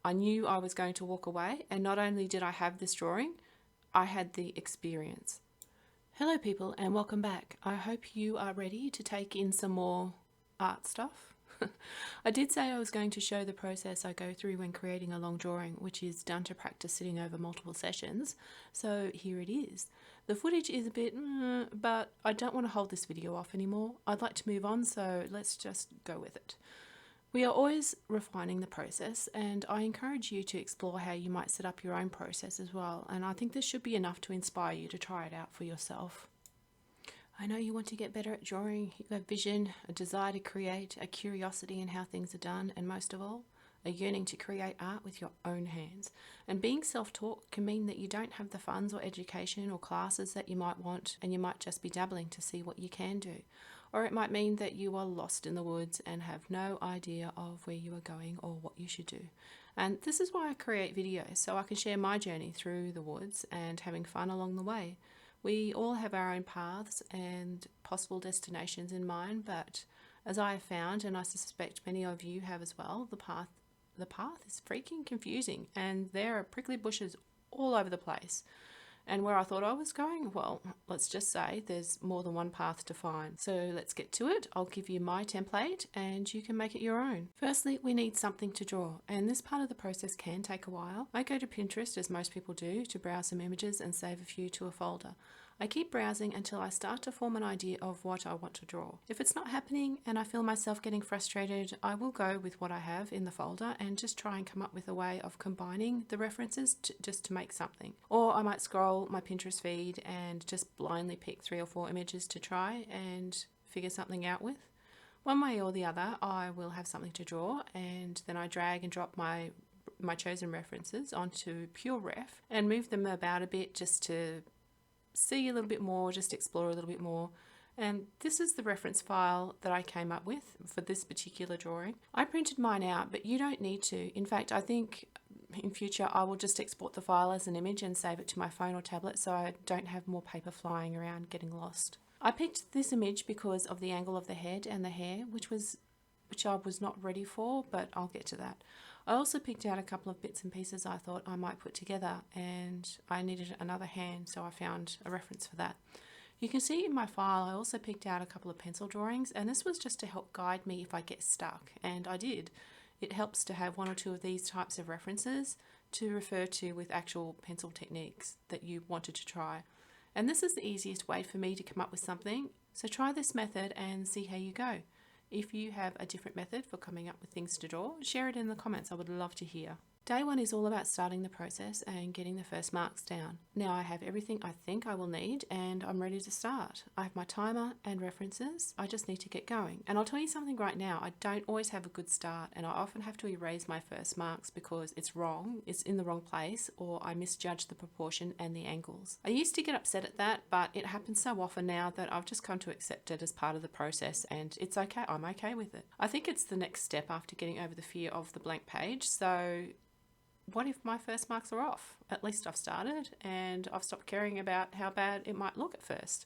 I knew I was going to walk away, and not only did I have this drawing, I had the experience. Hello people, and welcome back. I hope you are ready to take in some more art stuff. I did say I was going to show the process I go through when creating a long drawing, which is done to practice sitting over multiple sessions, so here it is. The footage is a bit but I don't want to hold this video off anymore. I'd like to move on, so let's just go with it. We are always refining the process, and I encourage you to explore how you might set up your own process as well, and I think this should be enough to inspire you to try it out for yourself. I know you want to get better at drawing. You have vision, a desire to create, a curiosity in how things are done, and most of all, a yearning to create art with your own hands. And being self-taught can mean that you don't have the funds or education or classes that you might want, and you might just be dabbling to see what you can do. Or it might mean that you are lost in the woods and have no idea of where you are going or what you should do. And this is why I create videos, so I can share my journey through the woods and having fun along the way. We all have our own paths and possible destinations in mind, but as I have found, and I suspect many of you have as well, the path is freaking confusing, and there are prickly bushes all over the place. And where I thought I was going, well, let's just say there's more than one path to find. So let's get to it. I'll give you my template and you can make it your own. Firstly, we need something to draw, and this part of the process can take a while. I go to Pinterest, as most people do, to browse some images and save a few to a folder. I keep browsing until I start to form an idea of what I want to draw. If it's not happening and I feel myself getting frustrated, I will go with what I have in the folder and just try and come up with a way of combining the references just to make something. Or I might scroll my Pinterest feed and just blindly pick 3 or 4 images to try and figure something out with. One way or the other, I will have something to draw, and then I drag and drop my chosen references onto Pure Ref and move them about a bit just to see a little bit more, just explore a little bit more. And this is the reference file that I came up with for this particular drawing. I printed mine out, but you don't need to. In fact, I think in future I will just export the file as an image and save it to my phone or tablet so I don't have more paper flying around getting lost. I picked this image because of the angle of the head and the hair, which I was not ready for, but I'll get to that. I also picked out a couple of bits and pieces I thought I might put together, and I needed another hand, so I found a reference for that. You can see in my file I also picked out a couple of pencil drawings, and this was just to help guide me if I get stuck, and I did. It helps to have 1 or 2 of these types of references to refer to with actual pencil techniques that you wanted to try. And this is the easiest way for me to come up with something, so try this method and see how you go. If you have a different method for coming up with things to draw, share it in the comments. I would love to hear. Day 1 is all about starting the process and getting the first marks down. Now I have everything I think I will need and I'm ready to start. I have my timer and references. I just need to get going. And I'll tell you something right now, I don't always have a good start, and I often have to erase my first marks because it's wrong, it's in the wrong place, or I misjudge the proportion and the angles. I used to get upset at that, but it happens so often now that I've just come to accept it as part of the process, and it's okay. I'm okay with it. I think it's the next step after getting over the fear of the blank page. So what if my first marks are off? At least I've started and I've stopped caring about how bad it might look at first.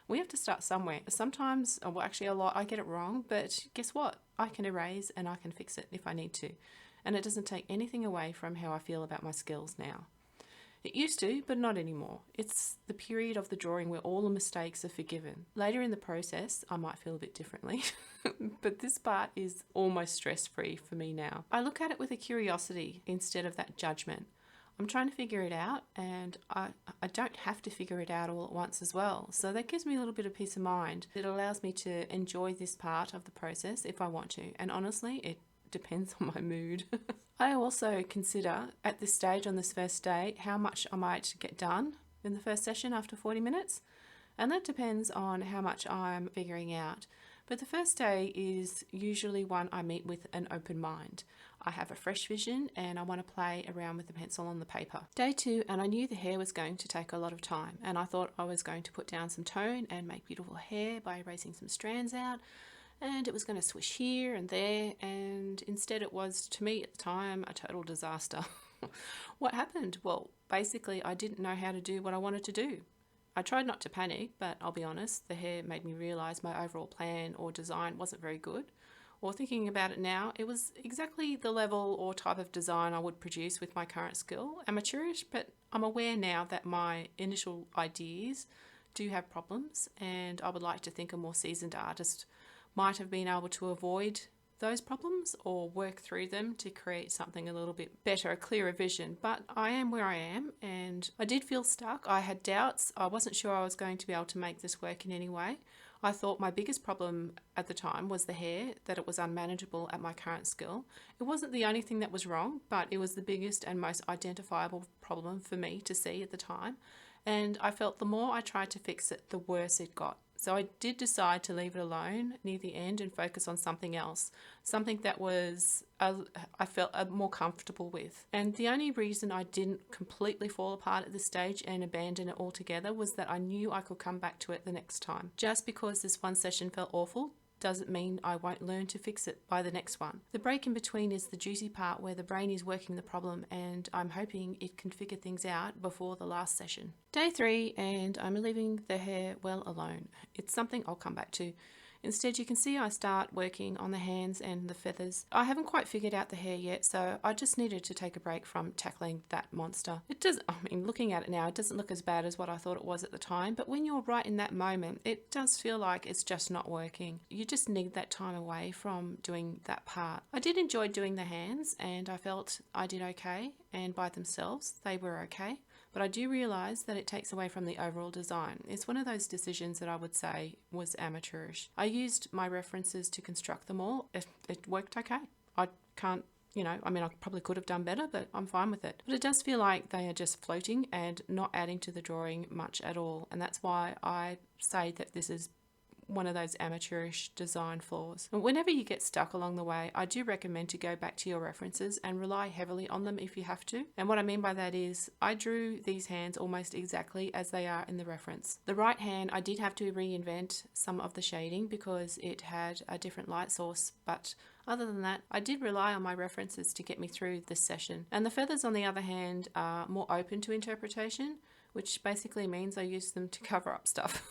We have to start somewhere. Sometimes, well actually a lot, I get it wrong, but guess what? I can erase and I can fix it if I need to. And it doesn't take anything away from how I feel about my skills now. It used to, but not anymore. It's the period of the drawing where all the mistakes are forgiven. Later in the process, I might feel a bit differently, but this part is almost stress-free for me now. I look at it with a curiosity instead of that judgment. I'm trying to figure it out, and I don't have to figure it out all at once as well. So that gives me a little bit of peace of mind. It allows me to enjoy this part of the process if I want to, and honestly, it depends on my mood. I also consider at this stage on this first day how much I might get done in the first session after 40 minutes, and that depends on how much I'm figuring out. But the first day is usually one I meet with an open mind. I have a fresh vision and I want to play around with the pencil on the paper. Day 2, and I knew the hair was going to take a lot of time, and I thought I was going to put down some tone and make beautiful hair by erasing some strands out, and it was going to swish here and there, and instead it was, to me at the time, a total disaster. What happened? Well, basically I didn't know how to do what I wanted to do. I tried not to panic, but I'll be honest, the hair made me realise my overall plan or design wasn't very good, or thinking about it now, it was exactly the level or type of design I would produce with my current skill, amateurish, but I'm aware now that my initial ideas do have problems, and I would like to think a more seasoned artist might have been able to avoid those problems or work through them to create something a little bit better, a clearer vision. But I am where I am, and I did feel stuck. I had doubts. I wasn't sure I was going to be able to make this work in any way. I thought my biggest problem at the time was the hair, that it was unmanageable at my current skill. It wasn't the only thing that was wrong, but it was the biggest and most identifiable problem for me to see at the time. And I felt the more I tried to fix it, the worse it got. So I did decide to leave it alone near the end and focus on something else, something that was I felt more comfortable with. And the only reason I didn't completely fall apart at this stage and abandon it altogether was that I knew I could come back to it the next time. Just because this one session felt awful doesn't mean I won't learn to fix it by the next one. The break in between is the juicy part where the brain is working the problem, and I'm hoping it can figure things out before the last session. Day 3, and I'm leaving the hair well alone. It's something I'll come back to. Instead, you can see I start working on the hands and the feathers. I haven't quite figured out the hair yet, so I just needed to take a break from tackling that monster. Looking at it now, it doesn't look as bad as what I thought it was at the time, but when you're right in that moment, it does feel like it's just not working. You just need that time away from doing that part. I did enjoy doing the hands, and I felt I did okay, and by themselves, they were okay. But I do realise that it takes away from the overall design. It's one of those decisions that I would say was amateurish. I used my references to construct them all. It worked okay. I can't, I probably could have done better, but I'm fine with it. But it does feel like they are just floating and not adding to the drawing much at all. And that's why I say that this is one of those amateurish design flaws. And whenever you get stuck along the way, I do recommend to go back to your references and rely heavily on them if you have to. And what I mean by that is I drew these hands almost exactly as they are in the reference. The right hand, I did have to reinvent some of the shading because it had a different light source, but other than that, I did rely on my references to get me through this session. And the feathers, on the other hand, are more open to interpretation, which basically means I use them to cover up stuff.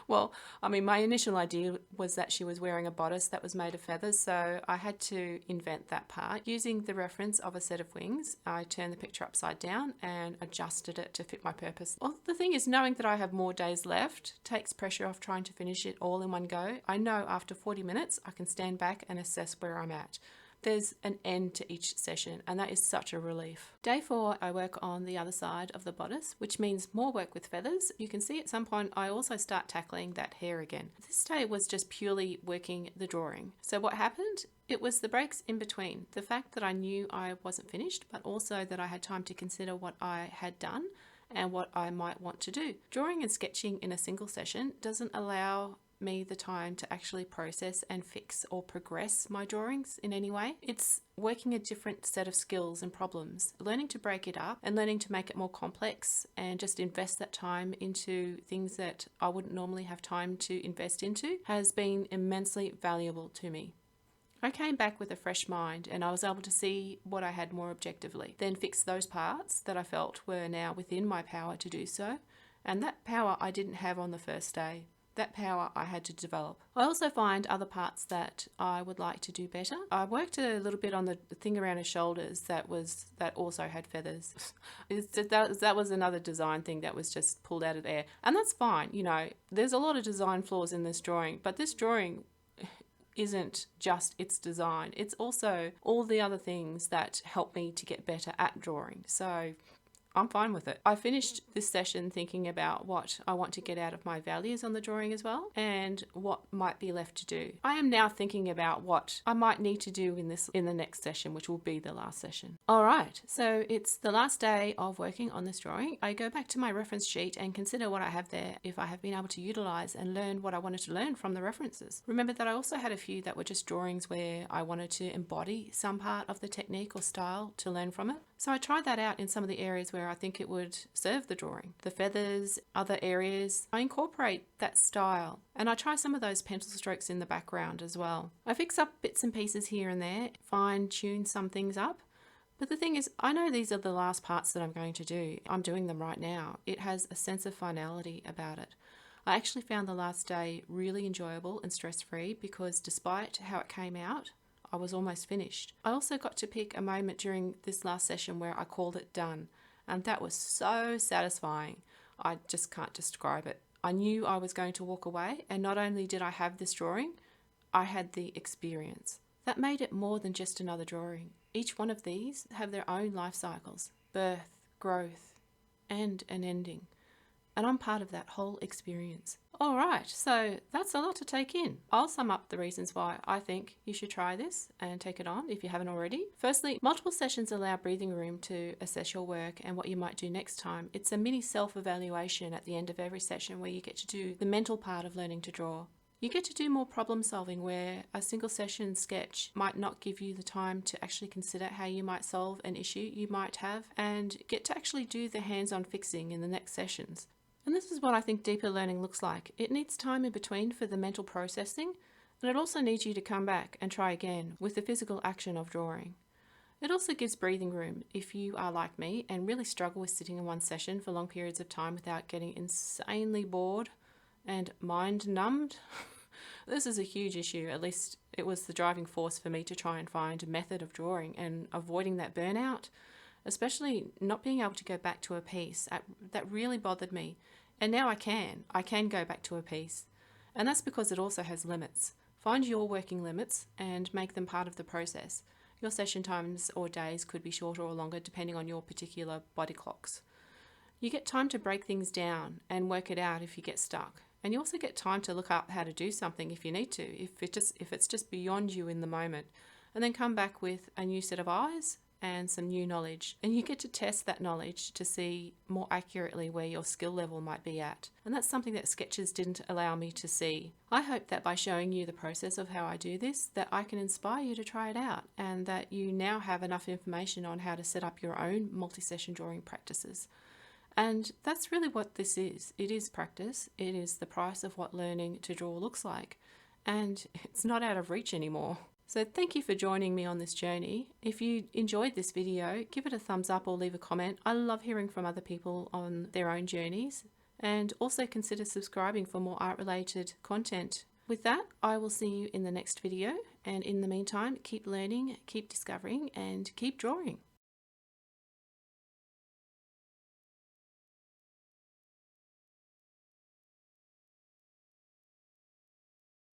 Well, my initial idea was that she was wearing a bodice that was made of feathers, so I had to invent that part. Using the reference of a set of wings, I turned the picture upside down and adjusted it to fit my purpose. Well, the thing is, knowing that I have more days left takes pressure off trying to finish it all in one go. I know after 40 minutes, I can stand back and assess where I'm at. There's an end to each session, and that is such a relief. Day 4, I work on the other side of the bodice, which means more work with feathers. You can see at some point I also start tackling that hair again. This day was just purely working the drawing. So what happened? It was the breaks in between. The fact that I knew I wasn't finished, but also that I had time to consider what I had done and what I might want to do. Drawing and sketching in a single session doesn't allow me the time to actually process and fix or progress my drawings in any way. It's working a different set of skills and problems, learning to break it up and learning to make it more complex and just invest that time into things that I wouldn't normally have time to invest into has been immensely valuable to me. I came back with a fresh mind and I was able to see what I had more objectively, then fix those parts that I felt were now within my power to do so, and that power I didn't have on the first day. That power I had to develop. I also find other parts that I would like to do better. I worked a little bit on the thing around his shoulders that also had feathers. That was another design thing that was just pulled out of the air. And that's fine, there's a lot of design flaws in this drawing, but this drawing isn't just its design. It's also all the other things that help me to get better at drawing. So I'm fine with it. I finished this session thinking about what I want to get out of my values on the drawing as well, and what might be left to do. I am now thinking about what I might need to do in the next session, which will be the last session. All right, so it's the last day of working on this drawing. I go back to my reference sheet and consider what I have there, if I have been able to utilize and learn what I wanted to learn from the references. Remember that I also had a few that were just drawings where I wanted to embody some part of the technique or style to learn from it. So I tried that out in some of the areas where I think it would serve the drawing. The feathers, other areas, I incorporate that style. And I try some of those pencil strokes in the background as well. I fix up bits and pieces here and there, fine tune some things up. But the thing is, I know these are the last parts that I'm going to do. I'm doing them right now. It has a sense of finality about it. I actually found the last day really enjoyable and stress-free because despite how it came out, I was almost finished. I also got to pick a moment during this last session where I called it done, and that was so satisfying. I just can't describe it. I knew I was going to walk away, and not only did I have this drawing, I had the experience. That made it more than just another drawing. Each one of these have their own life cycles, birth, growth, and an ending. And I'm part of that whole experience. All right, so that's a lot to take in. I'll sum up the reasons why I think you should try this and take it on if you haven't already. Firstly, multiple sessions allow breathing room to assess your work and what you might do next time. It's a mini self-evaluation at the end of every session where you get to do the mental part of learning to draw. You get to do more problem solving where a single session sketch might not give you the time to actually consider how you might solve an issue you might have, and get to actually do the hands-on fixing in the next sessions. And this is what I think deeper learning looks like. It needs time in between for the mental processing, and it also needs you to come back and try again with the physical action of drawing. It also gives breathing room if you are like me and really struggle with sitting in one session for long periods of time without getting insanely bored and mind numbed. This is a huge issue. At least it was the driving force for me to try and find a method of drawing and avoiding that burnout, especially not being able to go back to a piece. That really bothered me. And now I can go back to a piece. And that's because it also has limits. Find your working limits and make them part of the process. Your session times or days could be shorter or longer depending on your particular body clocks. You get time to break things down and work it out if you get stuck. And you also get time to look up how to do something if you need to, if it's just beyond you in the moment, and then come back with a new set of eyes and some new knowledge. And you get to test that knowledge to see more accurately where your skill level might be at. And that's something that sketches didn't allow me to see. I hope that by showing you the process of how I do this, that I can inspire you to try it out, and that you now have enough information on how to set up your own multi-session drawing practices. And that's really what this is. It is practice. It is the price of what learning to draw looks like. And it's not out of reach anymore. So thank you for joining me on this journey. If you enjoyed this video, give it a thumbs up or leave a comment. I love hearing from other people on their own journeys. And also consider subscribing for more art-related content. With that, I will see you in the next video. And in the meantime, keep learning, keep discovering, and keep drawing.